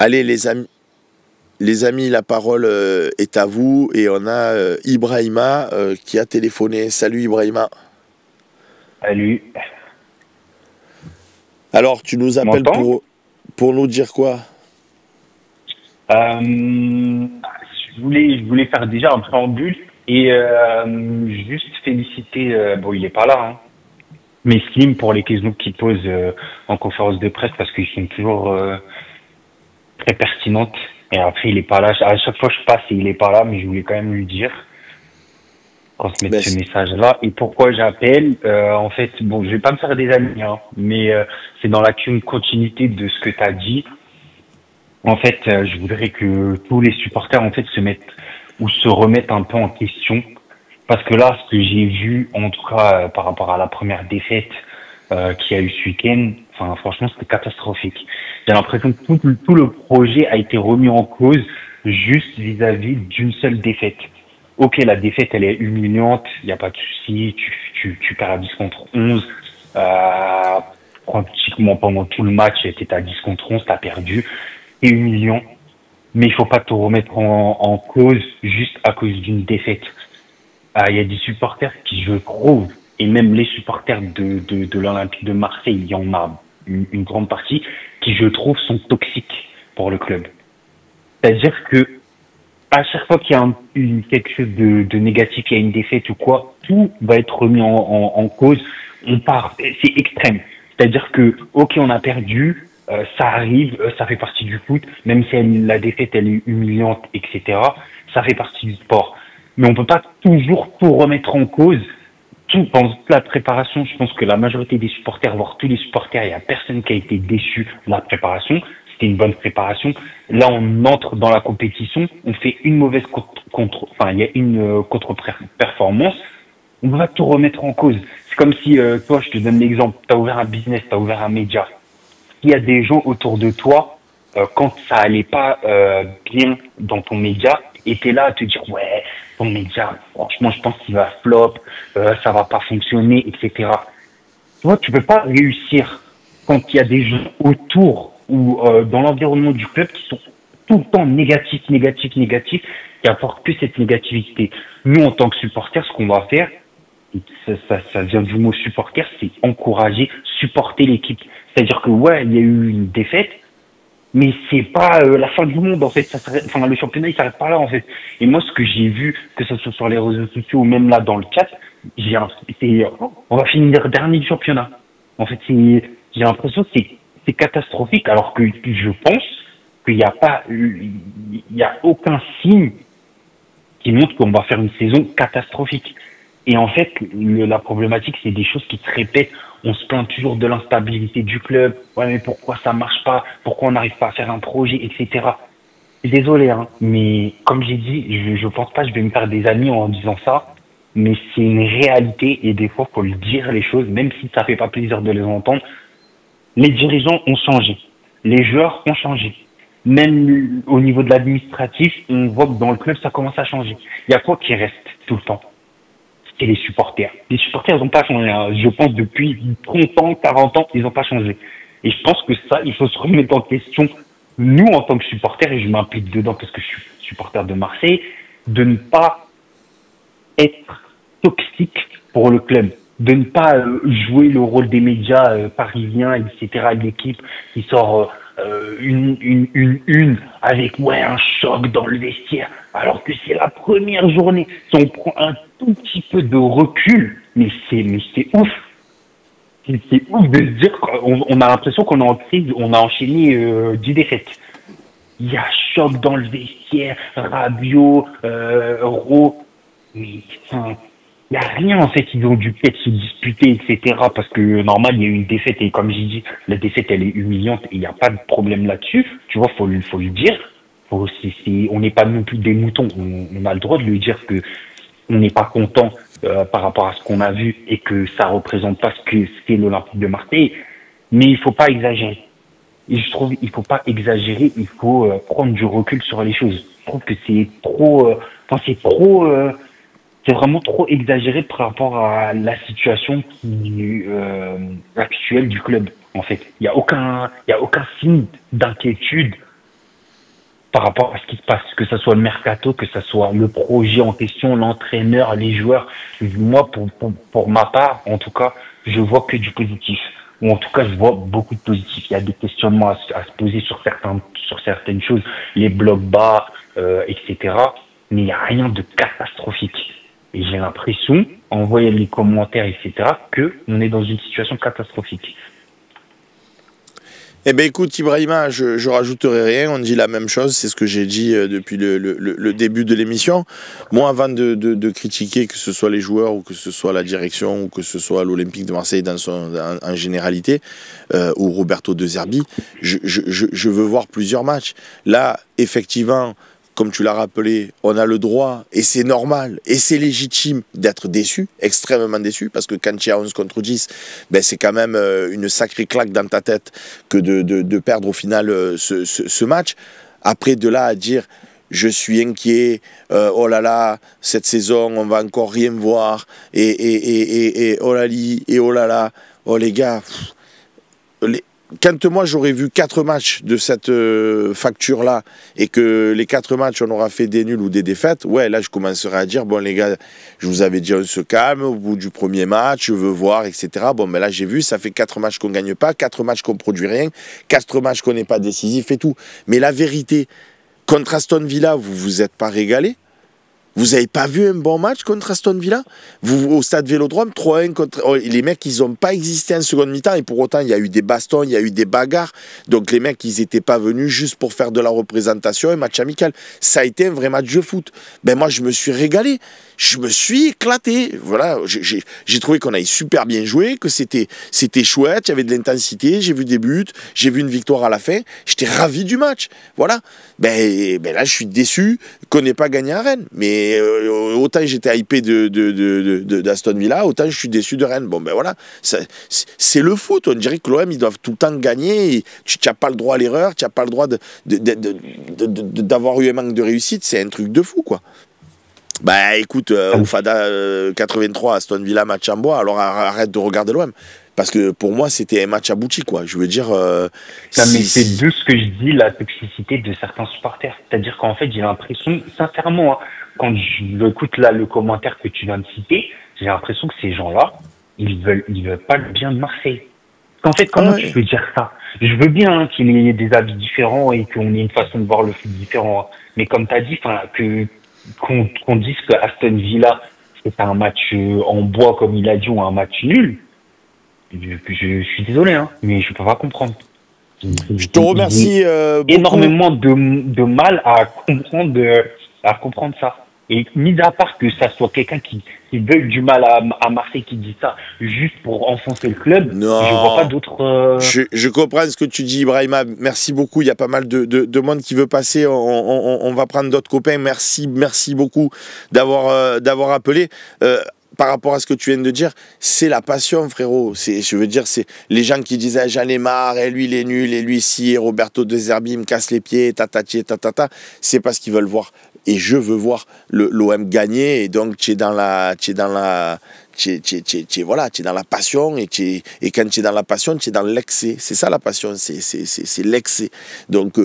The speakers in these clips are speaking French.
Allez, les amis, la parole est à vous et on a Ibrahima qui a téléphoné. Salut Ibrahima. Salut, Alors, tu nous tu appelles m'entends? pour nous dire quoi? Je voulais faire déjà un préambule et juste féliciter, bon il est pas là, hein, mais Slim pour les questions qu'il pose en conférence de presse parce qu'ils sont toujours très pertinentes. Et après il est pas là, à chaque fois je passe et il est pas là, mais je voulais quand même lui dire, transmettre Ben, ce message-là. Et pourquoi j'appelle? En fait, bon je vais pas me faire des amis, hein, mais c'est dans la continuité de ce que tu as dit. En fait, je voudrais que tous les supporters en fait se mettent ou se remettent un peu en question parce que là, ce que j'ai vu, en tout cas par rapport à la première défaite qu'il y a eu ce week-end, enfin franchement, c'était catastrophique. J'ai l'impression que tout le projet a été remis en cause juste vis-à-vis d'une seule défaite. Ok, la défaite, elle est humiliante, il n'y a pas de souci, tu perds à 10 contre 11. Euh, Pratiquement pendant tout le match, tu étais à 10 contre 11, tu as perdu et humiliant, mais il faut pas te remettre en cause juste à cause d'une défaite. Ah, il y a des supporters qui, je trouve, et même les supporters de l'Olympique de Marseille, il y en a une grande partie, qui, je trouve, sont toxiques pour le club. C'est-à-dire que à chaque fois qu'il y a quelque chose de négatif, il y a une défaite ou quoi, tout va être remis en cause. On part, c'est extrême. C'est-à-dire que, ok, on a perdu, ça arrive, ça fait partie du foot, même si la défaite elle est humiliante, etc. Ça fait partie du sport. Mais on peut pas toujours tout remettre en cause. Tout pendant toute la préparation, je pense que la majorité des supporters, voire tous les supporters, il y a personne qui a été déçu de la préparation. C'était une bonne préparation. Là, on entre dans la compétition, on fait une mauvaise enfin, il y a une contre-performance. On va tout remettre en cause. C'est comme si, toi, je te donne l'exemple, tu as ouvert un business, tu as ouvert un média. Il y a des gens autour de toi, quand ça allait pas bien dans ton média, et t'es là à te dire, ouais, ton média, franchement, je pense qu'il va flop, ça va pas fonctionner, etc. Tu vois, tu peux pas réussir quand il y a des gens autour ou dans l'environnement du club qui sont tout le temps négatifs, négatifs, négatifs, qui apportent que cette négativité. Nous, en tant que supporters, ce qu'on va faire, ça vient du mot supporter, c'est encourager, supporter l'équipe. C'est-à-dire que ouais, il y a eu une défaite, mais c'est pas la fin du monde en fait. Enfin, le championnat il s'arrête pas là en fait. Et moi, ce que j'ai vu, que ce soit sur les réseaux sociaux ou même là dans le chat, on va finir dernier du championnat. En fait, j'ai l'impression que c'est catastrophique, alors que je pense qu'il n'y a pas, il y a aucun signe qui montre qu'on va faire une saison catastrophique. Et en fait, la problématique, c'est des choses qui se répètent. On se plaint toujours de l'instabilité du club. Ouais, mais pourquoi ça marche pas? Pourquoi on n'arrive pas à faire un projet, etc. Désolé, hein, mais comme j'ai dit, je pense pas que je vais me faire des amis en disant ça, mais c'est une réalité et des fois, faut le dire les choses, même si ça fait pas plaisir de les entendre. Les dirigeants ont changé, les joueurs ont changé. Même au niveau de l'administratif, on voit que dans le club, ça commence à changer. Il y a quoi qui reste tout le temps? C'est les supporters. Les supporters n'ont pas changé, hein. Je pense depuis 30 ans, 40 ans, ils n'ont pas changé. Et je pense que ça, il faut se remettre en question, nous, en tant que supporters, et je m'implique dedans parce que je suis supporter de Marseille, de ne pas être toxique pour le club, de ne pas jouer le rôle des médias parisiens, etc., de l'équipe qui sort une avec ouais un choc dans le vestiaire, alors que c'est la première journée. Si on prend un tout petit peu de recul, mais c'est ouf. C'est ouf de se dire qu'on a l'impression qu'on est en crise, on a enchaîné 10 défaites. Il y a choc dans le vestiaire, Rabiot, Ro, mais enfin, il n'y a rien en fait, ils ont dû peut-être se disputer, etc. Parce que normal, il y a eu une défaite et comme j'ai dit, la défaite elle est humiliante et il n'y a pas de problème là-dessus. Tu vois, faut le dire. On n'est pas non plus des moutons. On a le droit de lui dire que on n'est pas content par rapport à ce qu'on a vu et que ça représente pas ce que c'est l'Olympique de Marseille. Mais il faut pas exagérer. Et je trouve il faut pas exagérer, il faut prendre du recul sur les choses. Je trouve que c'est trop, c'est vraiment trop exagéré par rapport à la situation actuelle du club. En fait, il y a aucun signe d'inquiétude par rapport à ce qui se passe, que ce soit le mercato, que ce soit le projet en question, l'entraîneur, les joueurs. Moi, pour ma part, en tout cas, je vois que du positif. Ou en tout cas, je vois beaucoup de positif. Il y a des questionnements à se poser sur certaines choses, les blocs bas, etc. Mais il n'y a rien de catastrophique. Et j'ai l'impression, en voyant les commentaires, etc., que on est dans une situation catastrophique. Eh bien écoute Ibrahima, je rajouterai rien, on dit la même chose, c'est ce que j'ai dit depuis le début de l'émission. Moi avant de critiquer que ce soit les joueurs ou que ce soit la direction ou que ce soit l'Olympique de Marseille en généralité ou Roberto De Zerbi, je veux voir plusieurs matchs. Là effectivement, comme tu l'as rappelé, on a le droit, et c'est normal, et c'est légitime d'être déçu, extrêmement déçu, parce que quand tu es à 11 contre 10, ben c'est quand même une sacrée claque dans ta tête que de perdre au final ce match. Après, de là à dire, je suis inquiet, oh là là, cette saison, on va encore rien voir, et oh là li, et oh là là, oh les gars, quand moi j'aurais vu 4 matchs de cette facture-là et que les 4 matchs on aura fait des nuls ou des défaites, ouais là je commencerai à dire bon les gars, je vous avais dit on se calme au bout du premier match, je veux voir, etc. Bon mais là j'ai vu, ça fait 4 matchs qu'on gagne pas, 4 matchs qu'on produit rien, 4 matchs qu'on n'est pas décisif et tout. Mais la vérité, contre Aston Villa, vous vous êtes pas régalé. Vous n'avez pas vu un bon match contre Aston Villa? Vous, au stade Vélodrome, 3-1 contre... Oh, les mecs, ils n'ont pas existé en seconde mi-temps. Et pour autant, il y a eu des bastons, il y a eu des bagarres. Donc les mecs, ils n'étaient pas venus juste pour faire de la représentation, un match amical. Ça a été un vrai match de foot. Ben moi, je me suis régalé. Je me suis éclaté. Voilà, j'ai trouvé qu'on avait super bien joué, que c'était chouette, il y avait de l'intensité, j'ai vu des buts, j'ai vu une victoire à la fin. J'étais ravi du match. Voilà. Ben là, je suis déçu qu'on n'ait pas gagné à Rennes. Mais autant j'étais hypé d'Aston Villa, autant je suis déçu de Rennes. Bon, ben voilà, c'est le foot. On dirait que l'OM, ils doivent tout le temps gagner. Et tu n'as pas le droit à l'erreur, tu n'as pas le droit d'avoir eu un manque de réussite. C'est un truc de fou, quoi. Bah écoute, Oufada 83, Aston Villa, match en bois, alors arrête de regarder l'OM. Parce que pour moi, c'était un match abouti, quoi. Je veux dire... mais c'est de ce que je dis, la toxicité de certains supporters. C'est-à-dire qu'en fait, j'ai l'impression, sincèrement, hein, quand j'écoute là le commentaire que tu viens de citer, j'ai l'impression que ces gens-là, ils veulent pas le bien de Marseille. En fait, comment tu peux dire ça? Je veux bien hein, qu'il y ait des avis différents et qu'on ait une façon de voir le foot différent. Hein. Mais comme tu as dit, qu'on dise que Aston Villa, c'est un match en bois, comme il a dit, ou un match nul, je suis désolé, hein, mais je peux pas comprendre. Je te remercie énormément de mal à comprendre ça. Et mis à part que ça soit quelqu'un qui veuille du mal à Marseille qui dit ça juste pour enfoncer le club, non, je vois pas d'autres... Je comprends ce que tu dis, Ibrahima. Merci beaucoup. Il y a pas mal de monde qui veut passer. On va prendre d'autres copains. Merci beaucoup d'avoir appelé. Par rapport à ce que tu viens de dire, c'est la passion, frérot. Je veux dire, c'est les gens qui disaient j'en ai marre, et lui il est nul, et lui si, et Roberto De Zerbi me casse les pieds, tatati, tatata. C'est parce qu'ils veulent voir, et je veux voir l'OM gagner, et donc tu es dans la passion, et quand tu es dans la passion, tu es dans l'excès. C'est ça la passion, c'est l'excès. Donc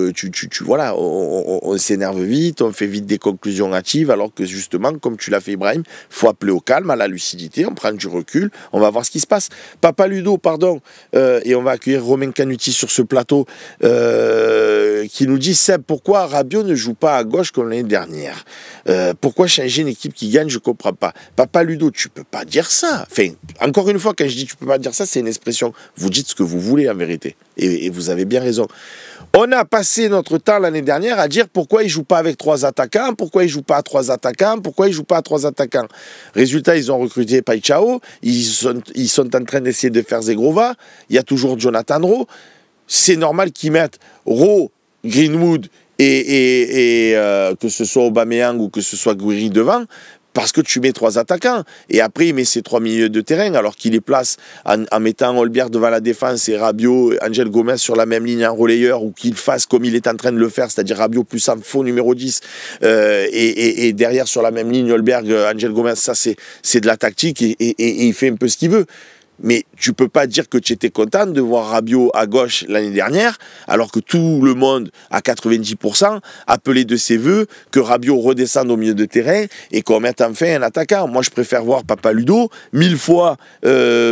voilà, on s'énerve vite, on fait vite des conclusions hâtives, alors que justement, comme tu l'as fait Ibrahim, faut appeler au calme, à la lucidité, on prend du recul, on va voir ce qui se passe. Papa Ludo, pardon, et on va accueillir Romain Canuti sur ce plateau, qui nous dit, Seb, pourquoi Rabiot ne joue pas à gauche comme l'année dernière? Pourquoi changer une équipe qui gagne? Je comprends pas. Papa Ludo, tu peux pas dire ça. Enfin, encore une fois, quand je dis tu peux pas dire ça, c'est une expression. Vous dites ce que vous voulez en vérité. Et vous avez bien raison. On a passé notre temps l'année dernière à dire pourquoi il ne joue pas avec 3 attaquants, pourquoi il ne joue pas à 3 attaquants, pourquoi il ne joue pas à 3 attaquants. Résultat, ils ont recruté Paichao, ils sont en train d'essayer de faire Zegrova, il y a toujours Jonathan Rowe. C'est normal qu'ils mettent Rowe, Greenwood et que ce soit Aubameyang ou que ce soit Guiri devant, parce que tu mets 3 attaquants. Et après, il met ses 3 milieux de terrain, alors qu'il les place en mettant Holbert devant la défense et Rabiot, Angel Gomez sur la même ligne en relayeur, ou qu'il fasse comme il est en train de le faire, c'est-à-dire Rabiot plus un faux numéro 10, et derrière sur la même ligne, Holberg, Angel Gomez, ça c'est de la tactique, et il fait un peu ce qu'il veut. Mais tu peux pas dire que tu étais content de voir Rabiot à gauche l'année dernière, alors que tout le monde, à 90%, appelait de ses voeux que Rabiot redescende au milieu de terrain et qu'on mette enfin un attaquant. Moi, je préfère voir Papaludo 1000 fois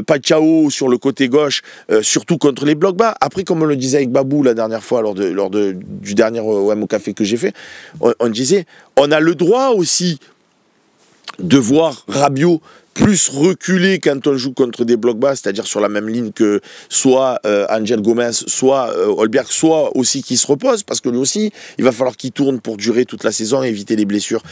Pachao sur le côté gauche, surtout contre les blocs bas. Après, comme on le disait avec Babou la dernière fois, lors du dernier OM au café que j'ai fait, on disait, on a le droit aussi de voir Rabiot plus reculé quand on joue contre des blocs bas, c'est-à-dire sur la même ligne que soit Angel Gomez, soit Holberg, soit aussi qui se repose, parce que lui aussi, il va falloir qu'il tourne pour durer toute la saison et éviter les blessures.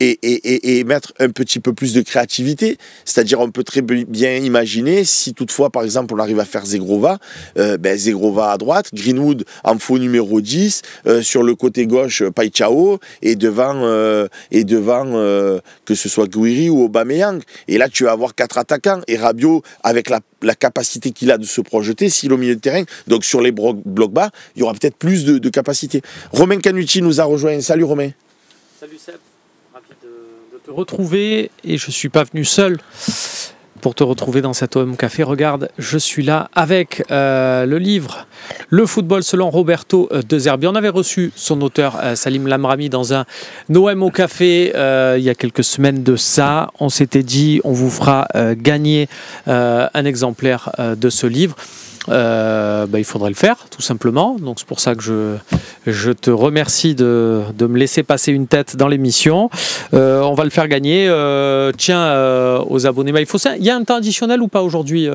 Et mettre un petit peu plus de créativité, c'est-à-dire on peut très bien imaginer si toutefois par exemple on arrive à faire Zegrova, Zegrova à droite, Greenwood en faux numéro 10, sur le côté gauche Paichao et devant que ce soit Gouiri ou Aubameyang, et là tu vas avoir 4 attaquants et Rabiot avec la capacité qu'il a de se projeter, s'il est au milieu de terrain, donc sur les blocs bas, il y aura peut-être plus de capacité. Romain Canucci nous a rejoint. Salut Romain. Salut Seb. De te retrouver, et je ne suis pas venu seul pour te retrouver dans cet OM Café. Regarde, je suis là avec le livre Le football selon Roberto De Zerbi. On avait reçu son auteur Salim Lamrami dans un OM au Café il y a quelques semaines de ça. On s'était dit on vous fera gagner un exemplaire de ce livre. Il faudrait le faire tout simplement, donc c'est pour ça que je te remercie de me laisser passer une tête dans l'émission. On va le faire gagner aux abonnés. Il y a un temps additionnel ou pas aujourd'hui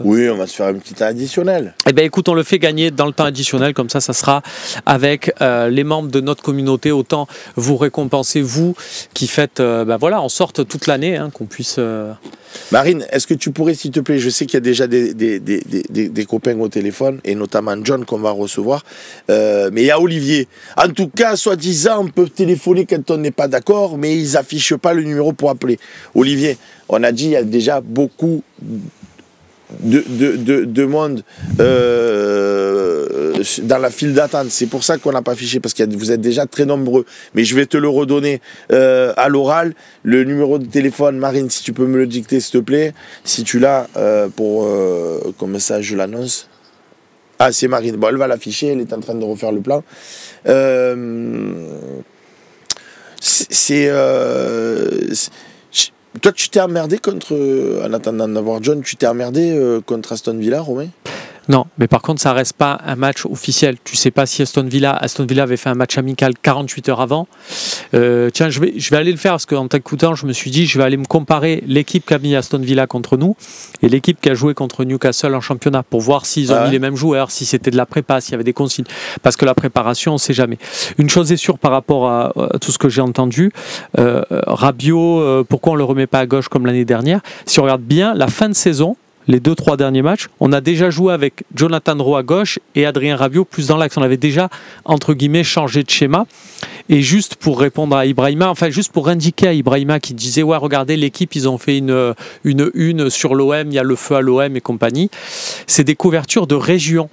Oui, on va se faire un petit temps additionnel. Eh bien écoute, on le fait gagner dans le temps additionnel, comme ça sera avec les membres de notre communauté. Autant vous récompenser, vous qui faites en sorte toute l'année qu'on puisse... Marine, est-ce que tu pourrais, s'il te plaît, je sais qu'il y a déjà des copains au téléphone, et notamment John qu'on va recevoir, mais il y a Olivier. En tout cas, soi-disant, on peut téléphoner quand on n'est pas d'accord, mais ils n'affichent pas le numéro pour appeler. Olivier, on a dit, il y a déjà beaucoup de monde dans la file d'attente. C'est pour ça qu'on n'a pas affiché, parce que vous êtes déjà très nombreux. Mais je vais te le redonner à l'oral. Le numéro de téléphone, Marine, si tu peux me le dicter, s'il te plaît. Si tu l'as, comme ça, je l'annonce. Ah, c'est Marine. Bon, elle va l'afficher. Elle est en train de refaire le plan. Toi, tu t'es emmerdé en attendant d'avoir John, tu t'es emmerdé contre Aston Villa, Romain? Non, mais par contre, ça reste pas un match officiel. Tu sais pas si Aston Villa avait fait un match amical 48 heures avant. Tiens, je vais aller le faire parce qu'en t'écoutant, je me suis dit, je vais aller me comparer l'équipe qui a mis Aston Villa contre nous et l'équipe qui a joué contre Newcastle en championnat pour voir s'ils ont mis les mêmes joueurs, si c'était de la prépa, s'il y avait des consignes. Parce que la préparation, on ne sait jamais. Une chose est sûre par rapport à tout ce que j'ai entendu, Rabiot, pourquoi on le remet pas à gauche comme l'année dernière? Si on regarde bien la fin de saison, les 2-3 derniers matchs, on a déjà joué avec Jonathan Rowe à gauche et Adrien Rabiot plus dans l'axe. On avait déjà, entre guillemets, changé de schéma. Et juste pour répondre à Ibrahima, enfin juste pour indiquer à Ibrahima qui disait « Ouais, regardez, l'équipe, ils ont fait une sur l'OM, il y a le feu à l'OM et compagnie ». C'est des couvertures de région.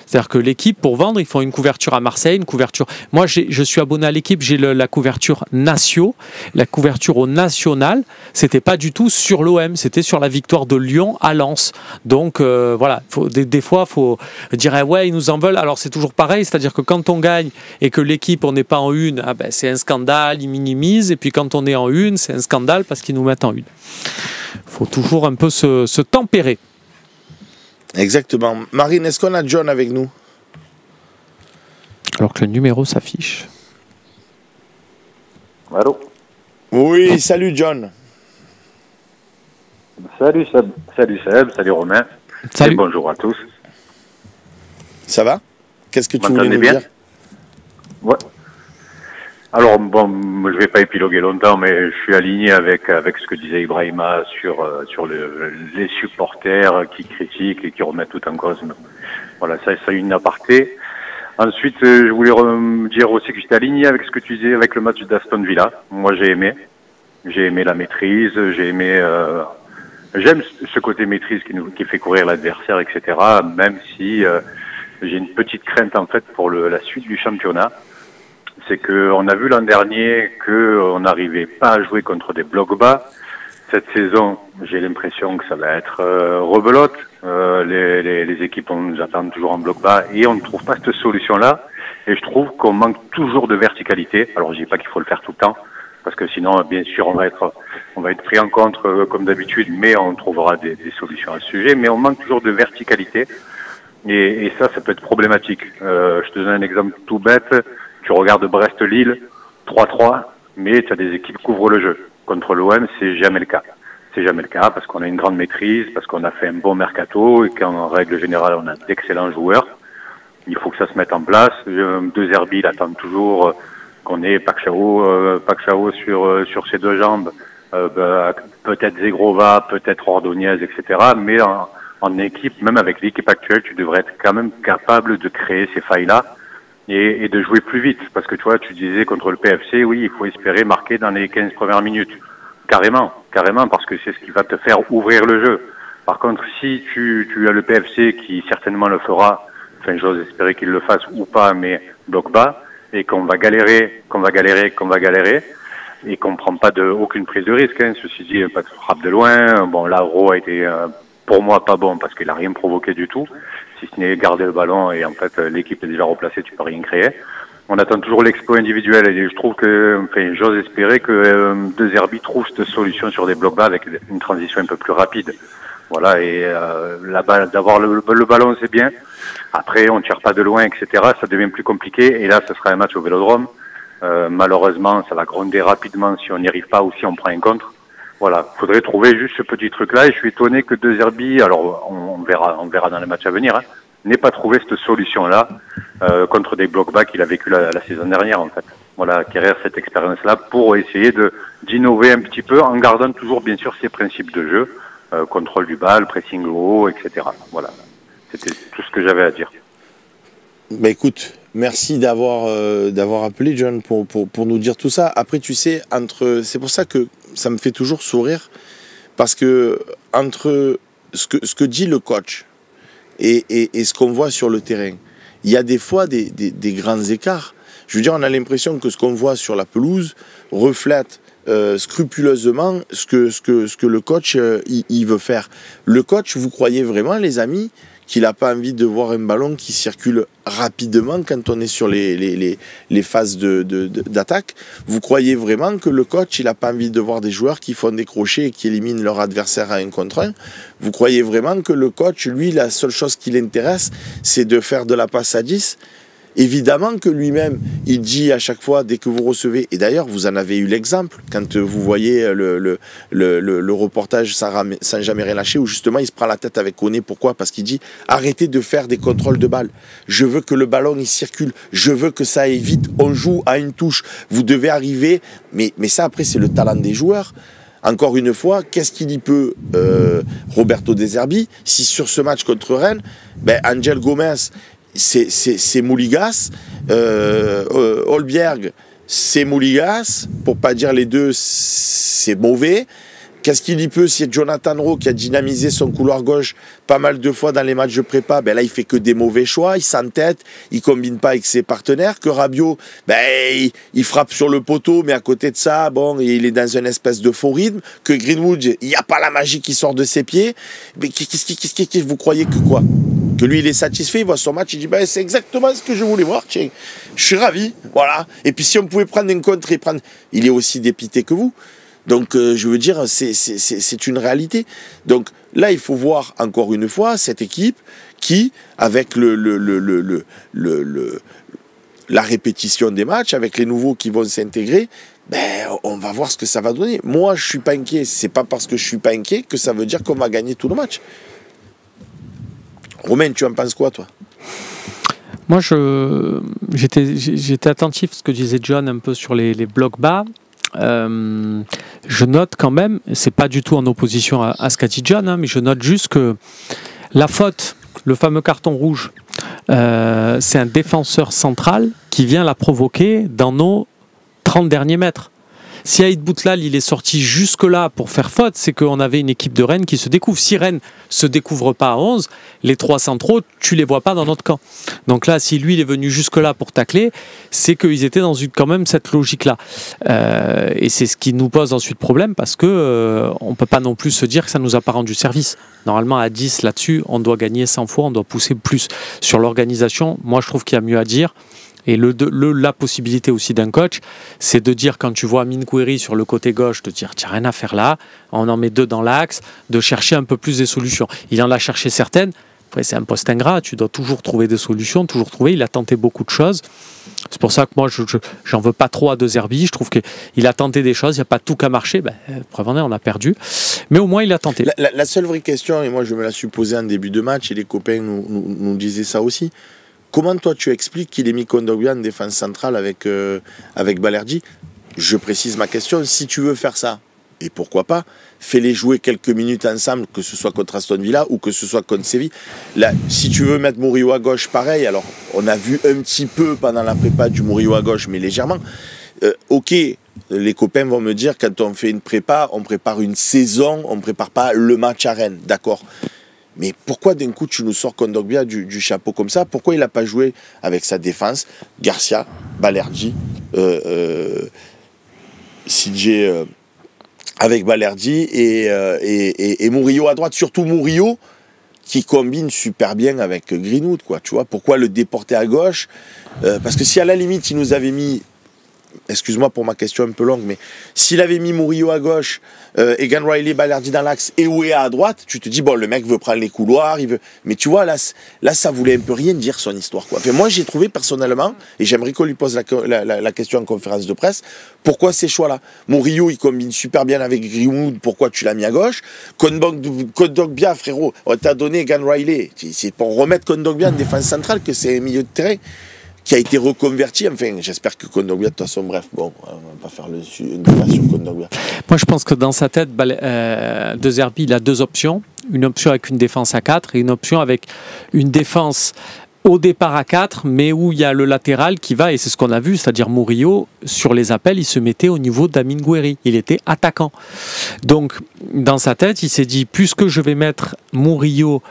C'est-à-dire que l'équipe, pour vendre, ils font une couverture à Marseille, une couverture... Moi, je suis abonné à l'équipe, j'ai la couverture Natio, la couverture au national. C'était pas du tout sur l'OM, c'était sur la victoire de Lyon à Lens. Donc, voilà, des fois, il faut dire ouais, ils nous en veulent. Alors, c'est toujours pareil, c'est-à-dire que quand on gagne et que l'équipe, on n'est pas en une, c'est un scandale, ils minimisent. Et puis, quand on est en une, c'est un scandale parce qu'ils nous mettent en une. Il faut toujours un peu se tempérer. Exactement. Marine, est-ce qu'on a John avec nous? Alors que le numéro s'affiche. Allô? Oui, salut John. Salut Seb, salut Romain. Salut. Et bonjour à tous. Ça va? Qu'est-ce que tu voulais nous bien dire? Ouais. Alors, bon, je vais pas épiloguer longtemps, mais je suis aligné avec ce que disait Ibrahima sur les supporters qui critiquent et qui remettent tout en cause. Voilà, ça une aparté. Ensuite, je voulais dire aussi que j'étais aligné avec ce que tu disais avec le match d'Aston Villa. Moi, j'ai aimé la maîtrise, j'aime ce côté maîtrise qui fait courir l'adversaire, etc. Même si j'ai une petite crainte en fait pour la suite du championnat. C'est qu'on a vu l'an dernier qu'on n'arrivait pas à jouer contre des blocs bas, cette saison, j'ai l'impression que ça va être rebelote. Les équipes, on nous attend toujours en bloc bas et on ne trouve pas cette solution-là. Et je trouve qu'on manque toujours de verticalité. Alors, je dis pas qu'il faut le faire tout le temps, parce que sinon, bien sûr, on va être pris en compte comme d'habitude, mais on trouvera des solutions à ce sujet. Mais on manque toujours de verticalité. Et ça peut être problématique. Je te donne un exemple tout bête. Tu regardes Brest-Lille, 3-3, mais tu as des équipes qui couvrent le jeu. Contre l'OM, c'est jamais le cas. C'est jamais le cas parce qu'on a une grande maîtrise, parce qu'on a fait un bon mercato et qu'en règle générale, on a d'excellents joueurs. Il faut que ça se mette en place. De Zerbi, il attend toujours qu'on ait Pacquiao sur ses deux jambes, peut-être Zegrova, peut-être Ordonez, etc. Mais en équipe, même avec l'équipe actuelle, tu devrais être quand même capable de créer ces failles-là et de jouer plus vite. Parce que tu vois, tu disais contre le PFC, oui, il faut espérer marquer dans les 15 premières minutes. Carrément, parce que c'est ce qui va te faire ouvrir le jeu. Par contre, si tu as le PFC qui certainement le fera, enfin j'ose espérer qu'il le fasse ou pas, mais bloc bas, et qu'on va galérer, et qu'on prend pas aucune prise de risque, hein. Ceci dit, pas de frappe de loin. Bon, là, Rowe a été pour moi pas bon parce qu'il a rien provoqué du tout, si ce n'est garder le ballon et en fait l'équipe est déjà replacée, tu peux rien créer. On attend toujours l'exploit individuel et je trouve que, enfin, j'ose espérer que De Zerbi trouve cette solution sur des blocs bas avec une transition un peu plus rapide. Voilà, et la balle, d'avoir le ballon, c'est bien. Après, on tire pas de loin, etc. Ça devient plus compliqué. Et là, ce sera un match au Vélodrome. Malheureusement, ça va gronder rapidement si on n'y arrive pas ou si on prend un contre. Voilà, faudrait trouver juste ce petit truc-là. Et je suis étonné que De Zerbi, alors on verra dans les matchs à venir, hein, n'ait pas trouvé cette solution-là contre des blocs bas qu'il a vécu la saison dernière, en fait. Voilà, acquérir cette expérience-là pour essayer d'innover un petit peu en gardant toujours, bien sûr, ses principes de jeu. Contrôle du bal, pressing haut, etc. Voilà, c'était tout ce que j'avais à dire. Bah écoute, merci d'avoir appelé John pour nous dire tout ça. Après, tu sais, c'est pour ça que ça me fait toujours sourire, parce que entre ce que dit le coach et ce qu'on voit sur le terrain, il y a des fois des grands écarts. Je veux dire, on a l'impression que ce qu'on voit sur la pelouse reflète scrupuleusement ce que le coach il veut faire. Le coach, vous croyez vraiment, les amis, qu'il n'a pas envie de voir un ballon qui circule rapidement quand on est sur les phases d'attaque? Vous croyez vraiment que le coach, il n'a pas envie de voir des joueurs qui font des crochets et qui éliminent leur adversaire à 1 contre 1? Vous croyez vraiment que le coach, lui, la seule chose qui l'intéresse, c'est de faire de la passe à 10? Évidemment que lui-même, il dit à chaque fois, dès que vous recevez, et d'ailleurs vous en avez eu l'exemple, quand vous voyez le reportage sans jamais rien lâcher, où justement il se prend la tête avec Koné. Pourquoi? Parce qu'il dit, arrêtez de faire des contrôles de balles. Je veux que le ballon il circule, je veux que ça aille vite, on joue à une touche, vous devez arriver, mais ça après c'est le talent des joueurs. Encore une fois, qu'est-ce qu'il y peut, Roberto De Zerbi, si sur ce match contre Rennes, ben, Angel Gomez, c'est Mouligas, Holberg, c'est Mouligas, pour pas dire les deux, c'est mauvais. Qu'est-ce qu'il y peut si Jonathan Rowe, qui a dynamisé son couloir gauche pas mal de fois dans les matchs de prépa, ben là il fait que des mauvais choix, il s'entête, il combine pas avec ses partenaires. Que Rabiot, ben il frappe sur le poteau, mais à côté de ça, bon, il est dans une espèce de faux rythme. Que Greenwood, il n'y a pas la magie qui sort de ses pieds. Mais qu'est-ce vous croyez que quoi? Que lui il est satisfait, il voit son match, il dit ben, c'est exactement ce que je voulais voir, tiens, je suis ravi, voilà. Et puis si on pouvait prendre un contre et prendre, il est aussi dépité que vous. Donc je veux dire, c'est une réalité. Donc là il faut voir encore une fois cette équipe qui, avec la répétition des matchs, avec les nouveaux qui vont s'intégrer, ben on va voir ce que ça va donner. Moi je suis pas inquiet, c'est pas parce que je suis pas inquiet que ça veut dire qu'on va gagner tout le match. Romain, tu en penses quoi, toi? Moi, j'étais attentif à ce que disait John un peu sur les blocs bas. Je note quand même, c'est pas du tout en opposition à ce qu'a dit John, hein, mais je note juste que la faute, le fameux carton rouge, c'est un défenseur central qui vient la provoquer dans nos 30 derniers mètres. Si Aïd Boutlal il est sorti jusque-là pour faire faute, c'est qu'on avait une équipe de Rennes qui se découvre. Si Rennes se découvre pas à 11, les 3 centraux, tu les vois pas dans notre camp. Donc là, si lui il est venu jusque-là pour tacler, c'est qu'ils étaient dans quand même cette logique-là. Et c'est ce qui nous pose ensuite problème parce que on peut pas non plus se dire que ça nous a pas rendu service. Normalement, à 10 là-dessus, on doit gagner 100 fois, on doit pousser plus. Sur l'organisation, moi je trouve qu'il y a mieux à dire. Et la possibilité aussi d'un coach, c'est de dire, quand tu vois Amine Gouiri sur le côté gauche, de dire, tiens, rien à faire là, on en met 2 dans l'axe, de chercher un peu plus des solutions. Il en a cherché certaines. Après, c'est un poste ingrat, tu dois toujours trouver des solutions, toujours trouver. Il a tenté beaucoup de choses. C'est pour ça que moi, j'en veux pas trop à De Zerbi. Je trouve qu'il a tenté des choses, il n'y a pas tout qu'à marcher. Preuve en est, on a perdu. Mais au moins, il a tenté. La seule vraie question, et moi je me la suis posée en début de match, et les copains nous disaient ça aussi, comment toi tu expliques qu'il ait mis Kondogbia en défense centrale avec Balerdi? Je précise ma question, si tu veux faire ça, et pourquoi pas, fais-les jouer quelques minutes ensemble, que ce soit contre Aston Villa ou que ce soit contre Séville. Là, si tu veux mettre Murillo à gauche, pareil, alors on a vu un petit peu pendant la prépa du Murillo à gauche, mais légèrement. Ok, les copains vont me dire, quand on fait une prépa, on prépare une saison, on ne prépare pas le match à Rennes, d'accord. Mais pourquoi d'un coup tu nous sors Kondogbia du chapeau comme ça? Pourquoi il n'a pas joué avec sa défense? Garcia, Balerdi, CJ avec Balerdi et Murillo à droite. Surtout Murillo qui combine super bien avec Greenwood, quoi. Tu vois, pourquoi le déporter à gauche? Parce que si à la limite il nous avait mis... Excuse-moi pour ma question un peu longue, mais s'il avait mis Murillo à gauche, Egan Riley, Balerdi dans l'axe et Ouéa à droite, tu te dis, bon, le mec veut prendre les couloirs, il veut... Mais tu vois, là ça voulait un peu rien dire, son histoire, quoi. Enfin, moi, j'ai trouvé personnellement, et j'aimerais qu'on lui pose la question en conférence de presse, pourquoi ces choix-là? Murillo, il combine super bien avec Greenwood, pourquoi tu l'as mis à gauche? Kondogbia, frérot, on t'a donné Egan Riley. C'est pour remettre Kondogbia en défense centrale que c'est un milieu de terrain qui a été reconverti. Enfin, j'espère que Kondogbia, de toute façon, bref, bon, on va pas faire une débat sur Kondogbia. Moi, je pense que dans sa tête, De Zerbi, il a 2 options. Une option avec une défense à 4 et une option avec une défense au départ à 4, mais où il y a le latéral qui va, et c'est ce qu'on a vu, c'est-à-dire Murillo, sur les appels, il se mettait au niveau d'Amine Gouiri. Il était attaquant. Donc, dans sa tête, il s'est dit, puisque je vais mettre Murillo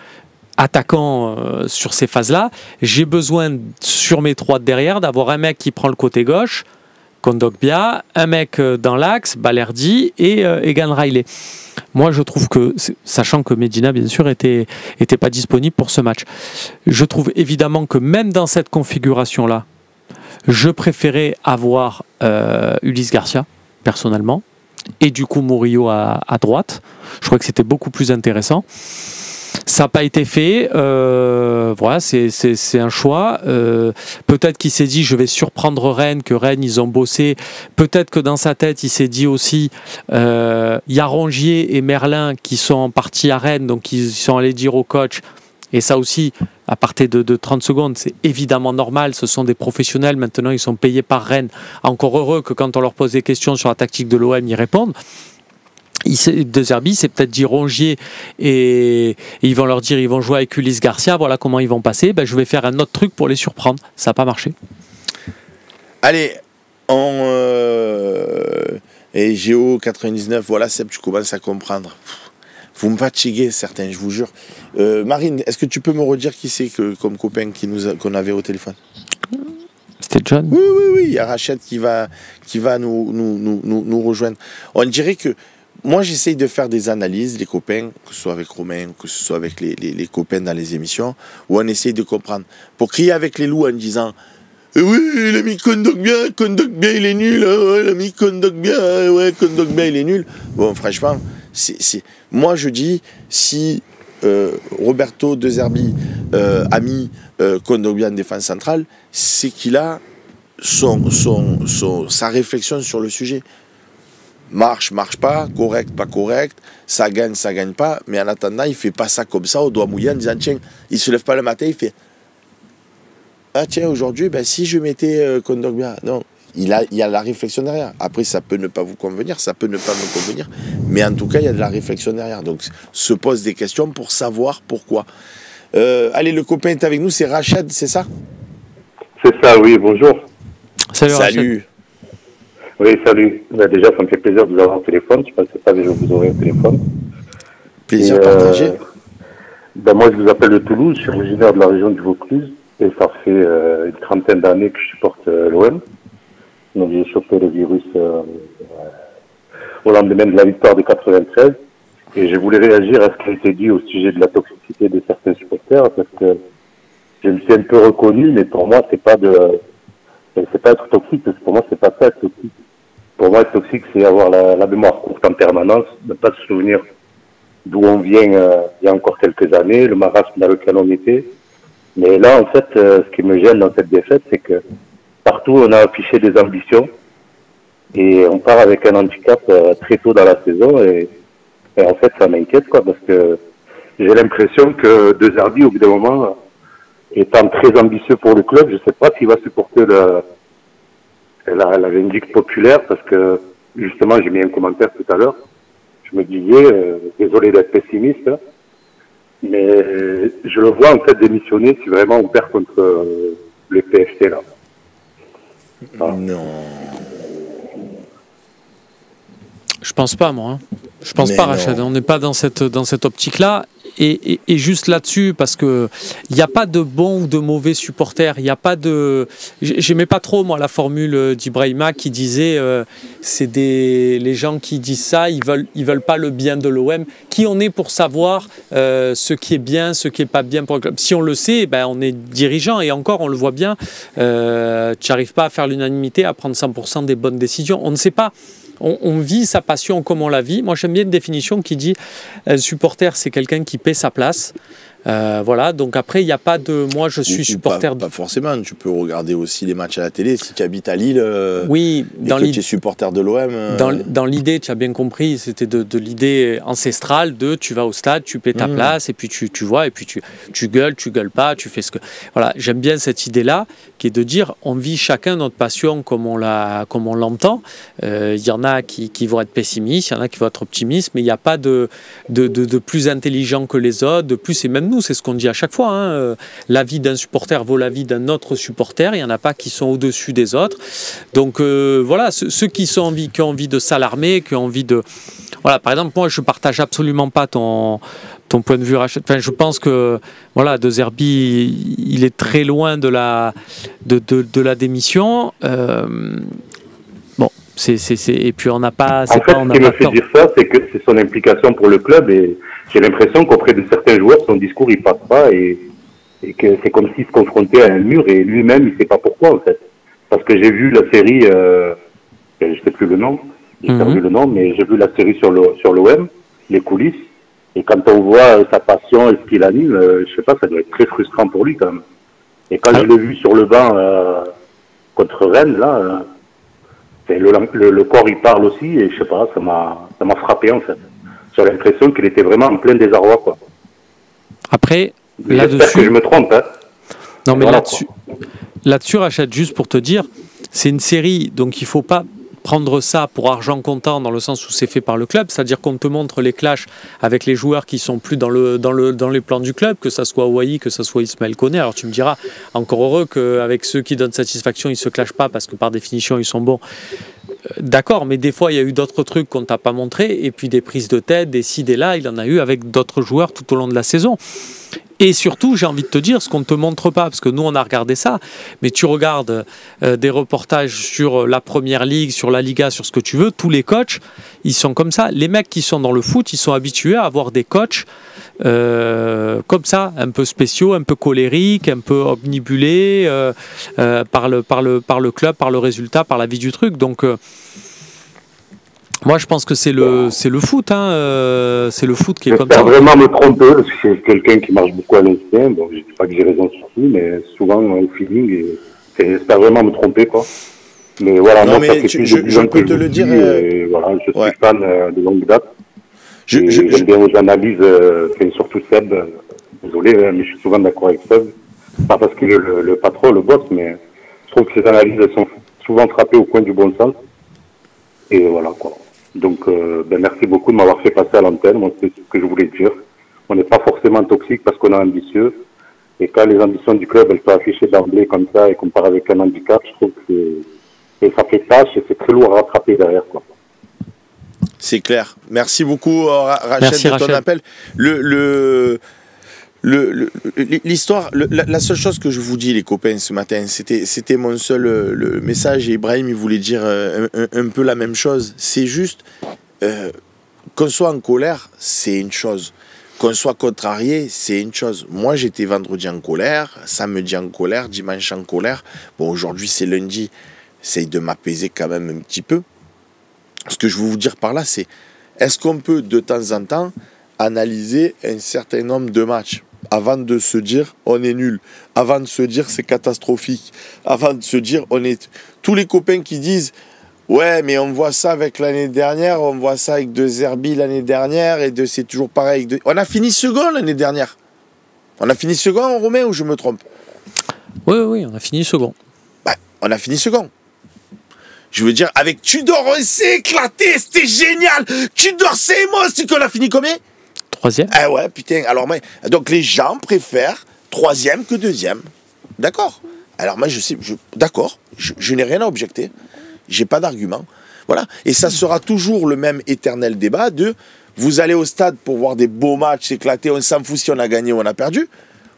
attaquant sur ces phases-là, j'ai besoin sur mes 3 de derrière d'avoir un mec qui prend le côté gauche, Kondogbia, un mec dans l'axe, Balerdi et Egan Riley. Moi, je trouve que, sachant que Medina, bien sûr, était pas disponible pour ce match, je trouve évidemment que même dans cette configuration-là, je préférais avoir Ulysse Garcia, personnellement, et du coup Murillo à droite. Je crois que c'était beaucoup plus intéressant. Ça n'a pas été fait, voilà, c'est un choix. Peut-être qu'il s'est dit, je vais surprendre Rennes, que Rennes, ils ont bossé. Peut-être que dans sa tête, il s'est dit aussi, il y a Rongier et Merlin qui sont partis à Rennes, donc ils sont allés dire au coach, et ça aussi, à partir de 30 secondes, c'est évidemment normal, ce sont des professionnels, maintenant ils sont payés par Rennes. Encore heureux que quand on leur pose des questions sur la tactique de l'OM, ils répondent. De Zerbi, c'est peut-être dit Rongier et ils vont leur dire, ils vont jouer avec Ulysse Garcia, voilà comment ils vont passer. Je vais faire un autre truc pour les surprendre. Ça n'a pas marché. Allez, et Géo 99, voilà Seb, tu commences à comprendre. Vous me fatiguez certains, je vous jure. Marine, est-ce que tu peux me redire qui c'est comme copain qu'on avait au téléphone? C'était John? Oui, il y a Rachid qui va nous rejoindre. On dirait que moi, j'essaye de faire des analyses, les copains, que ce soit avec Romain, que ce soit avec les copains dans les émissions, où on essaye de comprendre. Pour crier avec les loups en disant oui, il a mis Kondogbia, il est nul, ouais, il a mis Kondogbia, ouais, Kondogbia, il est nul. Bon, franchement, moi je dis, si Roberto De Zerbi a mis Kondogbia en défense centrale, c'est qu'il a sa réflexion sur le sujet. Marche pas, correct, pas correct, ça gagne pas, mais en attendant, il fait pas ça comme ça, au doigt mouillé, en disant, tiens, il se lève pas le matin, il fait, ah tiens, aujourd'hui, si je mettais Kondogbia, non, il y a la réflexion derrière. Après, ça peut ne pas vous convenir, ça peut ne pas me convenir, mais en tout cas, il y a de la réflexion derrière, donc se pose des questions pour savoir pourquoi. Allez, le copain est avec nous, c'est Rachid, c'est ça? C'est ça, oui, bonjour. Salut. Oui, salut. Déjà, ça me fait plaisir de vous avoir au téléphone. Je ne pensais pas que je vous aurais au téléphone. Plaisir partagé. Moi, je vous appelle de Toulouse. Je suis originaire de la région du Vaucluse. Et ça fait une trentaine d'années que je supporte l'OM. Donc, j'ai chopé le virus au lendemain de la victoire de 93. Et je voulais réagir à ce qui a été dit au sujet de la toxicité de certains supporters, parce que je me suis un peu reconnu, mais pour moi, c'est pas être toxique, parce que pour moi, c'est pas ça être toxique. Pour moi, être toxique, c'est avoir la mémoire courte en permanence, ne pas se souvenir d'où on vient il y a encore quelques années, le marasme dans lequel on était. Mais là, en fait, ce qui me gêne dans cette défaite, c'est que partout, on a affiché des ambitions, et on part avec un handicap très tôt dans la saison, et en fait, ça m'inquiète, quoi, parce que j'ai l'impression que De Zerbi, au bout d'un moment, étant très ambitieux pour le club, je sais pas s'il va supporter la vindicte populaire, parce que, justement, j'ai mis un commentaire tout à l'heure. Je me disais, désolé d'être pessimiste, hein, mais je le vois, en fait, démissionner si vraiment on perd contre le PFC, là. Voilà. Non. Je pense pas, moi. Hein. Je pense Mais pas, non. Rachid. On n'est pas dans cette optique-là. Et juste là-dessus, parce que il n'y a pas de bons ou de mauvais supporters. Il n'y a pas de. J'aimais pas trop, moi, la formule d'Ibrahima qui disait c'est les gens qui disent ça, ils veulent pas le bien de l'OM. Qui on est pour savoir ce qui est bien, ce qui est pas bien pour le club. Si on le sait, ben, on est dirigeant et encore, on le voit bien. Tu n'arrives pas à faire l'unanimité, à prendre 100% des bonnes décisions. On ne sait pas. On vit sa passion comme on la vit. Moi, j'aime bien une définition qui dit supporter, c'est quelqu'un qui paie sa place. Voilà, donc après, il n'y a pas de... Moi, je suis supporter... Pas forcément, tu peux regarder aussi les matchs à la télé. Si tu habites à Lille oui, et que tu es supporter de l'OM... Dans l'idée, tu as bien compris, c'était de l'idée ancestrale de tu vas au stade, tu paies ta place, et puis tu vois, et puis tu gueules pas, tu fais ce que... Voilà, j'aime bien cette idée-là, qui est de dire, on vit chacun notre passion comme on l'entend. Il y en a qui vont être pessimistes, il y en a qui vont être optimistes, mais il n'y a pas de plus intelligent que les autres, de plus, et même nous, c'est ce qu'on dit à chaque fois, hein, l'avis d'un supporter vaut l'avis d'un autre supporter, il n'y en a pas qui sont au-dessus des autres. Donc voilà, ceux qui ont envie de s'alarmer, qui ont envie de... Voilà, par exemple, moi, je ne partage absolument pas ton point de vue, Rachid. Enfin, je pense que voilà, De Zerbi, il est très loin de la démission. Bon, et puis on n'a pas... En fait, ce qui me fait dire ça, c'est que c'est son implication pour le club, et j'ai l'impression qu'auprès de certains joueurs, son discours, il passe pas, et que c'est comme s'il se confrontait à un mur, et lui-même, il sait pas pourquoi, en fait. Parce que j'ai vu la série, je sais plus le nom, j'ai perdu le nom, mais j'ai vu la série sur l'OM, les coulisses, et quand on voit sa passion et ce qu'il anime, je sais pas, ça doit être très frustrant pour lui, quand même. Et quand je l'ai vu sur le banc contre Rennes, là... Le corps il parle aussi, et je sais pas, ça m'a frappé, en fait. J'ai l'impression qu'il était vraiment en plein désarroi, quoi. Après, j'espère que je me trompe, hein. Non, mais voilà, là-dessus, Rachid, juste pour te dire, c'est une série, donc il faut pas prendre ça pour argent comptant dans le sens où c'est fait par le club, c'est-à-dire qu'on te montre les clashs avec les joueurs qui sont plus dans les plans du club, que ça soit Ouahi, que ça soit Ismaël Koné. Alors tu me diras, encore heureux qu'avec ceux qui donnent satisfaction, ils se clashent pas parce que par définition ils sont bons. D'accord, mais des fois il y a eu d'autres trucs qu'on t'a pas montré, et puis des prises de tête, des ci, des là, il en a eu avec d'autres joueurs tout au long de la saison. Et surtout, j'ai envie de te dire, ce qu'on ne te montre pas, parce que nous on a regardé ça, mais tu regardes des reportages sur la Première Ligue, sur la Liga, sur ce que tu veux, tous les coachs, ils sont comme ça. Les mecs qui sont dans le foot, ils sont habitués à avoir des coachs comme ça, un peu spéciaux, un peu colériques, un peu omnibulés par le club, par le résultat, par la vie du truc. Donc moi, je pense que c'est le foot, hein, c'est le foot qui est comme ça. J'espère vraiment me tromper, parce que c'est quelqu'un qui marche beaucoup à l'instinct, donc je ne dis pas que j'ai raison sur tout, mais souvent au feeling, et j'espère vraiment me tromper, quoi. Mais voilà, non, moi, mais ça fait plus de 10 ans que je le dis, et voilà, je suis fan de longue date. J'aime bien vos analyses, surtout Seb, désolé, mais je suis souvent d'accord avec Seb. Pas parce qu'il est le patron, le boss, mais je trouve que ces analyses sont souvent frappées au coin du bon sens. Et voilà, quoi. Donc, merci beaucoup de m'avoir fait passer à l'antenne. Moi, c'est ce que je voulais dire. On n'est pas forcément toxique parce qu'on est ambitieux. Et quand les ambitions du club, elles sont affichées d'emblée comme ça et qu'on part avec un handicap, je trouve que et ça fait tâche et c'est très lourd à rattraper derrière, quoi. C'est clair. Merci beaucoup, Rachel, Merci, de ton Rachel. appel. L'histoire, la seule chose que je vous dis, les copains, ce matin, c'était mon seul le message. Et Ibrahim, il voulait dire un peu la même chose. C'est juste qu'on soit en colère, c'est une chose. Qu'on soit contrarié, c'est une chose. Moi, j'étais vendredi en colère, samedi en colère, dimanche en colère. Bon, aujourd'hui, c'est lundi. J'essaye de m'apaiser quand même un petit peu. Ce que je veux vous dire par là, c'est est-ce qu'on peut de temps en temps analyser un certain nombre de matchs avant de se dire on est nul, avant de se dire c'est catastrophique, avant de se dire on est... Tous les copains qui disent ouais mais on voit ça avec l'année dernière, on voit ça avec De Zerbi l'année dernière et c'est toujours pareil. On a fini second l'année dernière. On a fini second, Romain, ou je me trompe? Oui, on a fini second. Bah, on a fini second. Je veux dire, avec Tudor, on s'est éclaté, c'était génial. Tudor, c'est moi, c'est qu'on a fini combien? Troisième. Ah ouais, putain. Alors, donc les gens préfèrent troisième que deuxième. D'accord. Alors moi, je sais, d'accord, je n'ai rien à objecter. J'ai pas d'argument. Voilà. Et ça sera toujours le même éternel débat de vous allez au stade pour voir des beaux matchs s'éclater, on s'en fout si on a gagné ou on a perdu.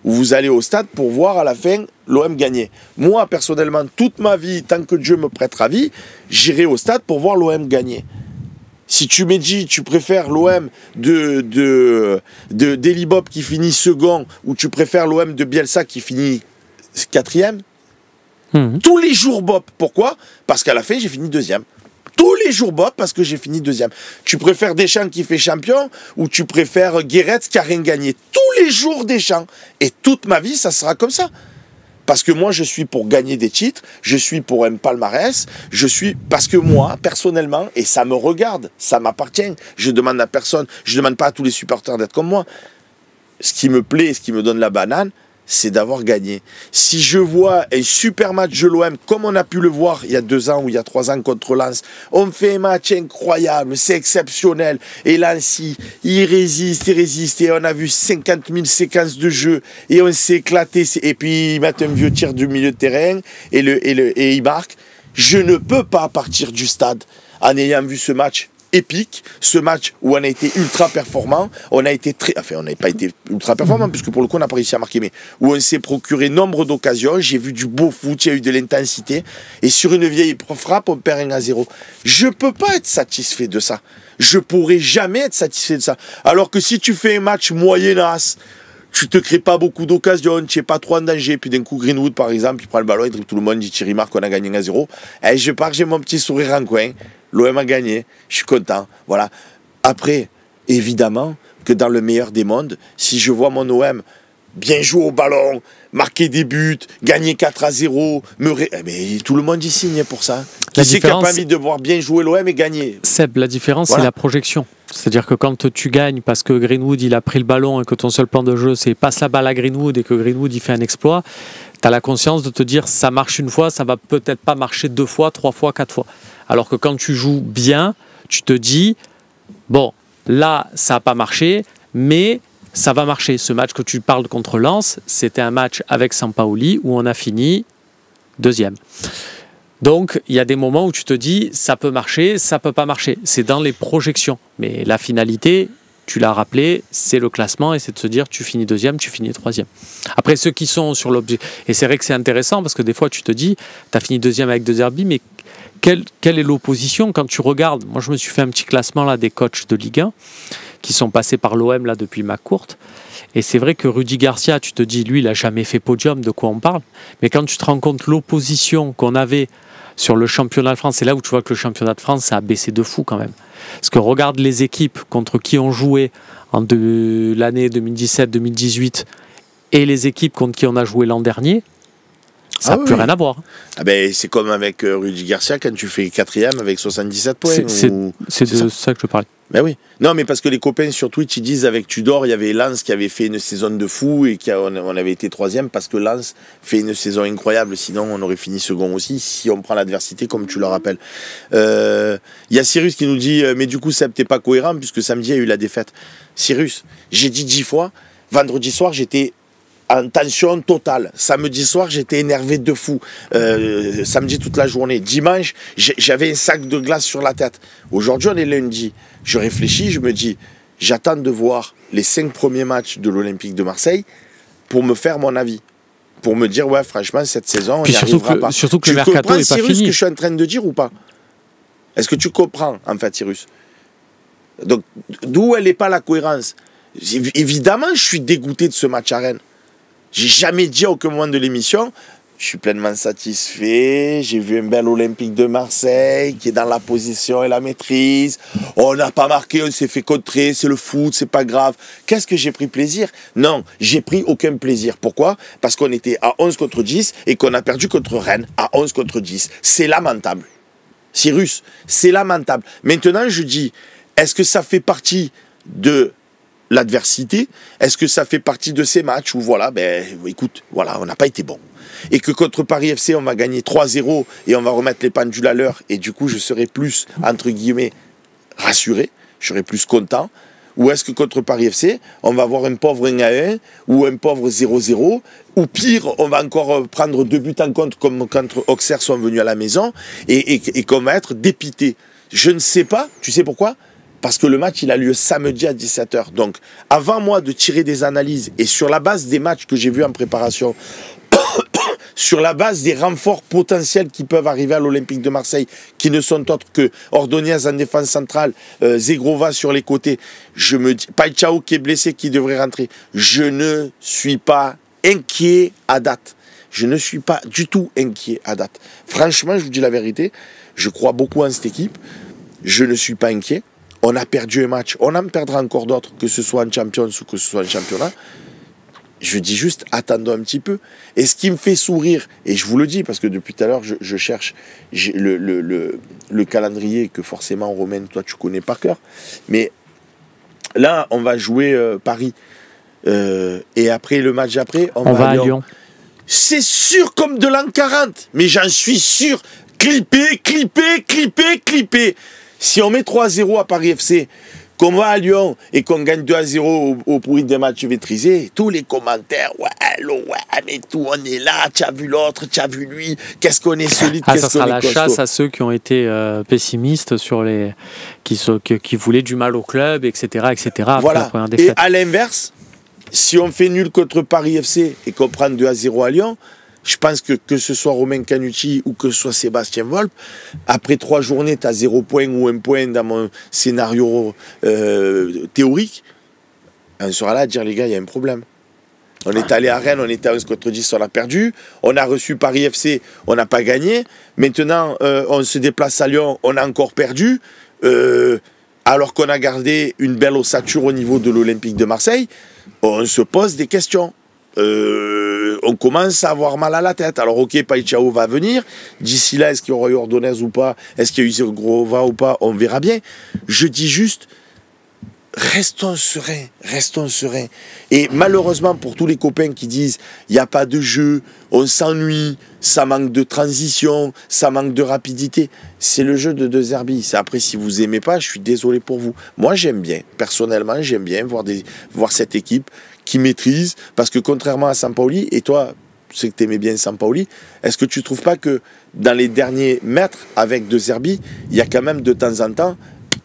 Ou vous allez au stade pour voir à la fin l'OM gagner. Moi, personnellement, toute ma vie, tant que Dieu me prêtera vie, j'irai au stade pour voir l'OM gagner. Si tu me dis tu préfères l'OM d'Eli Bob qui finit second, ou tu préfères l'OM de Bielsa qui finit quatrième, tous les jours Bob. Pourquoi? Parce qu'à la fin, j'ai fini deuxième. Tous les jours Bob, parce que j'ai fini deuxième. Tu préfères Deschamps qui fait champion, ou tu préfères Guéret qui a rien gagné? Tous les jours Deschamps. Et toute ma vie, ça sera comme ça. Parce que moi, je suis pour gagner des titres, je suis pour un palmarès, parce que moi, personnellement, et ça me regarde, ça m'appartient, je demande à personne, je demande pas à tous les supporters d'être comme moi. Ce qui me plaît, ce qui me donne la banane, c'est d'avoir gagné. Si je vois un super match de l'OM, comme on a pu le voir il y a 2 ans ou il y a 3 ans contre Lens, on fait un match incroyable, c'est exceptionnel. Et Lens, il résiste, et on a vu 50 000 séquences de jeu, et on s'est éclaté, et puis ils mettent un vieux tir du milieu de terrain, et ils marquent. Je ne peux pas partir du stade en ayant vu ce match épique, ce match où on a été ultra performant, on n'a pas été ultra performant puisque pour le coup on n'a pas réussi à marquer, mais où on s'est procuré nombre d'occasions, j'ai vu du beau foot, il y a eu de l'intensité, et sur une vieille frappe on perd 1-0. Je peux pas être satisfait de ça, je pourrai jamais être satisfait de ça, alors que si tu fais un match moyennasse, tu te crées pas beaucoup d'occasions, tu n'es pas trop en danger, puis d'un coup Greenwood par exemple, il prend le ballon, il dribble tout le monde, il tire, il marque, on a gagné 1-0, et je pars, j'ai mon petit sourire en coin, l'OM a gagné, je suis content, voilà. Après, évidemment que dans le meilleur des mondes, si je vois mon OM bien jouer au ballon, marquer des buts, gagner 4-0, mais tout le monde y signe pour ça. Qui c'est qui n'a pas envie de voir bien jouer l'OM et gagner? Seb, la différence, voilà, c'est la projection. C'est-à-dire que quand tu gagnes parce que Greenwood il a pris le ballon et que ton seul plan de jeu c'est passe la balle à Greenwood et que Greenwood il fait un exploit, tu as la conscience de te dire ça marche une fois, ça va peut-être pas marcher 2 fois, 3 fois, 4 fois. Alors que quand tu joues bien, tu te dis bon, là ça n'a pas marché, mais ça va marcher. Ce match que tu parles contre Lens, c'était un match avec Sampaoli où on a fini deuxième. Donc, il y a des moments où tu te dis, ça peut marcher, ça peut pas marcher. C'est dans les projections. Mais la finalité, tu l'as rappelé, c'est le classement et c'est de se dire, tu finis deuxième, tu finis troisième. Après, ceux qui sont sur l'objet... Et c'est vrai que c'est intéressant parce que des fois, tu te dis, tu as fini deuxième avec De Zerbi, mais quelle est l'opposition quand tu regardes? Moi, je me suis fait un petit classement là, des coachs de Ligue 1 qui sont passés par l'OM là, depuis McCourt. Et c'est vrai que Rudy Garcia, tu te dis, lui, il n'a jamais fait podium, de quoi on parle. Mais quand tu te rends compte l'opposition qu'on avait sur le championnat de France, c'est là où tu vois que le championnat de France, ça a baissé de fou quand même. Parce que regarde les équipes contre qui on jouait en l'année 2017-2018 et les équipes contre qui on a joué l'an dernier, ça n'a plus rien à voir. Ah ben, c'est comme avec Rudy Garcia quand tu fais 4e avec 77 points. C'est de ça que je parlais. Ben oui. Non, mais parce que les copains sur Twitch, ils disent avec Tudor, il y avait Lens qui avait fait une saison de fou et on avait été 3e parce que Lens fait une saison incroyable. Sinon, on aurait fini second aussi si on prend l'adversité, comme tu le rappelles. Il y a Cyrus qui nous dit mais du coup, Seb, t'es pas cohérent puisque samedi, il y a eu la défaite. Cyrus, j'ai dit 10 fois, vendredi soir, j'étais en tension totale. Samedi soir, j'étais énervé de fou. Samedi toute la journée. Dimanche, j'avais un sac de glace sur la tête. Aujourd'hui, on est lundi. Je réfléchis, je me dis, j'attends de voir les 5 premiers matchs de l'Olympique de Marseille pour me faire mon avis. Pour me dire, ouais, franchement, cette saison, on n'y arrivera pas. Surtout que le mercato n'est pas Cyrus, fini. ce que je suis en train de dire ou pas? Est-ce que tu comprends, en fait, Cyrus? Donc, d'où elle n'est pas la cohérence? Évidemment, je suis dégoûté de ce match à Rennes. J'ai jamais dit à aucun moment de l'émission, je suis pleinement satisfait, j'ai vu un bel Olympique de Marseille qui est dans la position et la maîtrise. On n'a pas marqué, on s'est fait contrer, c'est le foot, c'est pas grave. Qu'est-ce que j'ai pris plaisir? Non, j'ai pris aucun plaisir. Pourquoi? Parce qu'on était à 11 contre 10 et qu'on a perdu contre Rennes à 11 contre 10. C'est lamentable. Cyrus, c'est lamentable. Maintenant, je dis, est-ce que ça fait partie de l'adversité? Est-ce que ça fait partie de ces matchs où, voilà, ben, écoute, voilà, on n'a pas été bon. Et que contre Paris FC, on va gagner 3-0 et on va remettre les pendules à l'heure. Et du coup, je serai plus, entre guillemets, rassuré. Je serai plus content. Ou est-ce que contre Paris FC, on va avoir un pauvre 1-1 ou un pauvre 0-0? Ou pire, on va encore prendre 2 buts en compte comme quand Auxerre sont venus à la maison et qu'on va être dépité. Je ne sais pas. Tu sais pourquoi? Parce que le match, il a lieu samedi à 17 h. Donc, avant moi de tirer des analyses et sur la base des matchs que j'ai vus en préparation, sur la base des renforts potentiels qui peuvent arriver à l'Olympique de Marseille, qui ne sont autres que Ordonez en défense centrale, Zegrova sur les côtés, je me dis, Païchao qui est blessé, qui devrait rentrer. Je ne suis pas inquiet à date. Je ne suis pas du tout inquiet à date. Franchement, je vous dis la vérité, je crois beaucoup en cette équipe. Je ne suis pas inquiet. On a perdu un match, on en perdra encore d'autres, que ce soit en Champions ou que ce soit en championnat. Je dis juste, attendons un petit peu. Et ce qui me fait sourire, et je vous le dis, parce que depuis tout à l'heure, je cherche le calendrier que forcément, Romain, toi, tu connais par cœur. Mais là, on va jouer Paris. Et après, le match après, on va à Lyon. C'est sûr comme de l'an 40. Mais j'en suis sûr. Clipper. Si on met 3-0 à Paris FC, qu'on va à Lyon et qu'on gagne 2-0 au pourri des matchs maîtrisés, tous les commentaires, ouais, mais tout, on est là, tu as vu l'autre, tu as vu lui, qu'est-ce qu'on est solide, qu'est-ce qu'on est costaud. Ça sera la chasse à ceux qui ont été pessimistes sur les qui voulaient du mal au club, etc. Voilà. La première défaite. Et à l'inverse, si on fait nul contre Paris FC et qu'on prend 2-0 à Lyon, je pense que ce soit Romain Canucci ou que ce soit Sébastien Volpe, après 3 journées, tu as 0 point ou 1 point dans mon scénario théorique, on sera là à dire, les gars, il y a un problème. On est allé à Rennes, on était à 11 contre 10, on a perdu. On a reçu Paris FC, on n'a pas gagné. Maintenant, on se déplace à Lyon, on a encore perdu. Alors qu'on a gardé une belle ossature au niveau de l'Olympique de Marseille, on se pose des questions. On commence à avoir mal à la tête. Alors ok, Païchao va venir. D'ici là, est-ce qu'il y aura eu Ordonez ou pas? Est-ce qu'il y a eu Zegrova ou pas? On verra bien. Je dis juste, restons sereins. Et malheureusement, pour tous les copains qui disent, il n'y a pas de jeu, on s'ennuie, ça manque de transition, ça manque de rapidité. C'est le jeu de De Zerbi. Après, si vous n'aimez pas, je suis désolé pour vous. Moi, j'aime bien. Personnellement, j'aime bien voir cette équipe qui maîtrise, parce que contrairement à Sampaoli, et toi, je sais que tu aimais bien Sampaoli, est-ce que tu ne trouves pas que dans les derniers mètres avec De Zerbi, il y a quand même de temps en temps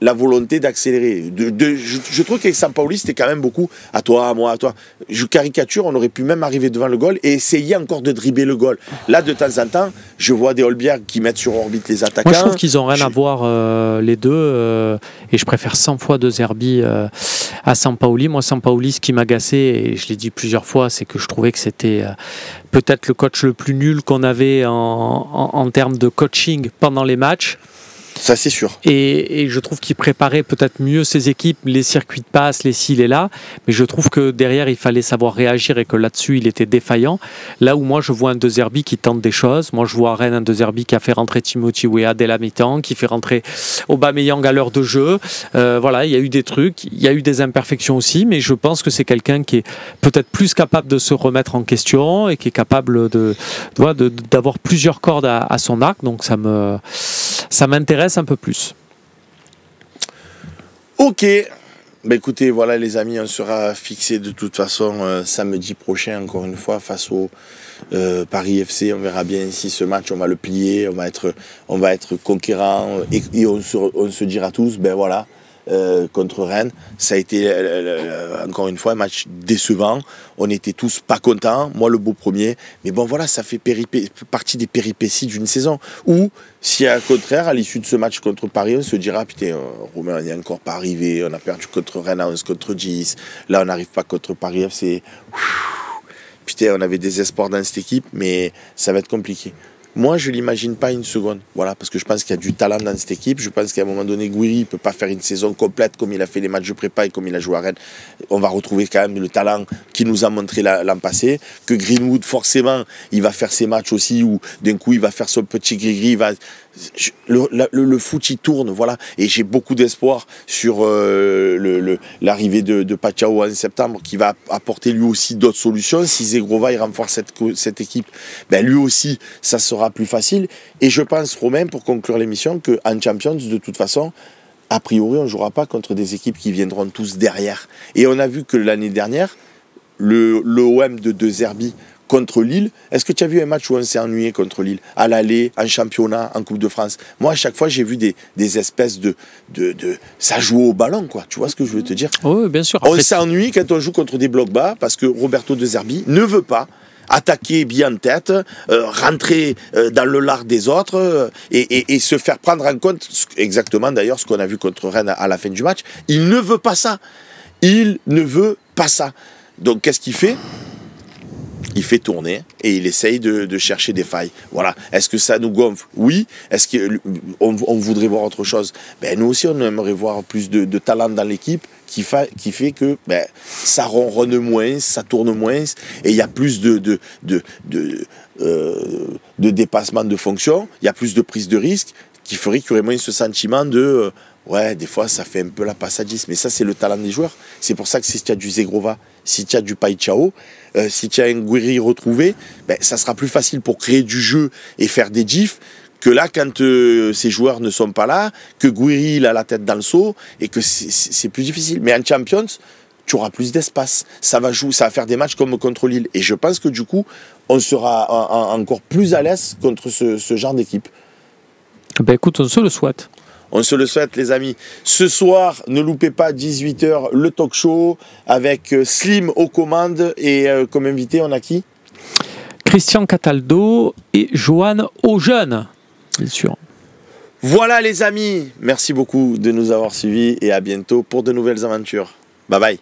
la volonté d'accélérer. Je trouve qu'avec Sampaoli, c'était quand même beaucoup à toi, à moi, à toi. Je caricature, on aurait pu même arriver devant le goal et essayer encore de dribbler le goal. Là, de temps en temps, je vois des Holberg qui mettent sur orbite les attaquants. Moi, je trouve qu'ils n'ont rien à voir les deux et je préfère 100 fois De Zerbi à Sampaoli. Moi, Sampaoli, ce qui m'agaçait, et je l'ai dit plusieurs fois, c'est que je trouvais que c'était peut-être le coach le plus nul qu'on avait en termes de coaching pendant les matchs. Ça, c'est sûr. Et je trouve qu'il préparait peut-être mieux ses équipes, les circuits de passe, les ci, les là. Mais je trouve que derrière, il fallait savoir réagir et que là-dessus, il était défaillant. Là où moi, je vois un De Zerbi qui tente des choses. Moi, je vois à Rennes un De Zerbi qui a fait rentrer Timothy Weah dès la mi-temps, qui fait rentrer Aubameyang à l'heure de jeu. Voilà, il y a eu des trucs, il y a eu des imperfections aussi, mais je pense que c'est quelqu'un qui est peut-être plus capable de se remettre en question et qui est capable d'avoir plusieurs cordes à son arc. Donc ça m'intéresse un peu plus. Ok, Bah écoutez, voilà les amis, on sera fixé de toute façon samedi prochain, encore une fois, face au Paris FC. On verra bien si ce match, on va le plier, on va être conquérant et on se dira tous, ben voilà, contre Rennes, ça a été encore une fois un match décevant. On était tous pas contents, moi le beau premier, mais bon voilà, ça fait partie des péripéties d'une saison. Ou si à contraire, à l'issue de ce match contre Paris, on se dira putain, Romain, on n'est encore pas arrivé, on a perdu contre Rennes à 11 contre 10, là on n'arrive pas contre Paris FC. Putain, on avait des espoirs dans cette équipe, mais ça va être compliqué. Moi, je ne l'imagine pas une seconde. Voilà, parce que je pense qu'il y a du talent dans cette équipe. Je pense qu'à un moment donné, Gouiri ne peut pas faire une saison complète comme il a fait les matchs de prépa et comme il a joué à Rennes. On va retrouver quand même le talent qu'il nous a montré l'an passé. Que Greenwood, forcément, il va faire ses matchs aussi où d'un coup, il va faire son petit gris-gris. Le foot, il tourne, voilà. Et j'ai beaucoup d'espoir sur l'arrivée de Pachao en septembre qui va apporter lui aussi d'autres solutions. Si Zegrova, il renforce cette équipe, ben lui aussi, ça sera plus facile. Et je pense, Romain, pour conclure l'émission, qu'en Champions, de toute façon, a priori, on ne jouera pas contre des équipes qui viendront tous derrière. Et on a vu que l'année dernière, l'OM de Zerbi contre Lille, est-ce que tu as vu un match où on s'est ennuyé contre Lille? À l'aller, en championnat, en Coupe de France. Moi, à chaque fois, j'ai vu des espèces de... Ça joue au ballon, quoi. Tu vois ce que je veux te dire? Oui, bien sûr. On s'ennuie quand on joue contre des blocs bas parce que Roberto De Zerbi ne veut pas attaquer bien en tête, rentrer dans le lard des autres et se faire prendre en compte, exactement d'ailleurs ce qu'on a vu contre Rennes à la fin du match. Il ne veut pas ça. Il ne veut pas ça. Donc qu'est-ce qu'il fait? Il fait tourner et il essaye de chercher des failles. Voilà. Est-ce que ça nous gonfle? Oui. Est-ce qu'on voudrait voir autre chose? Ben, nous aussi, on aimerait voir plus de talent dans l'équipe qui fait que ben, ça ronronne moins, ça tourne moins et il y a plus de dépassement de fonction, il y a plus de prise de risque qui ferait qu'il y aurait moins ce sentiment de... ouais, des fois, ça fait un peu la passadiste. Mais ça, c'est le talent des joueurs. C'est pour ça que si tu as du Zegrova, si tu as du Paichao, si tu as un Gouiri retrouvé, ben, ça sera plus facile pour créer du jeu et faire des gifs que là, quand ces joueurs ne sont pas là, que Gouiri il a la tête dans le seau et que c'est plus difficile. Mais en Champions, tu auras plus d'espace. Ça va faire des matchs comme contre Lille. Et je pense que du coup, on sera encore plus à l'aise contre ce genre d'équipe. Ben écoute, on se le souhaite. On se le souhaite, les amis. Ce soir, ne loupez pas 18 h le talk show avec Slim aux commandes. Et comme invité, on a qui? Christian Cataldo et Johan Aujeune, bien sûr. Voilà, les amis. Merci beaucoup de nous avoir suivis et à bientôt pour de nouvelles aventures. Bye bye.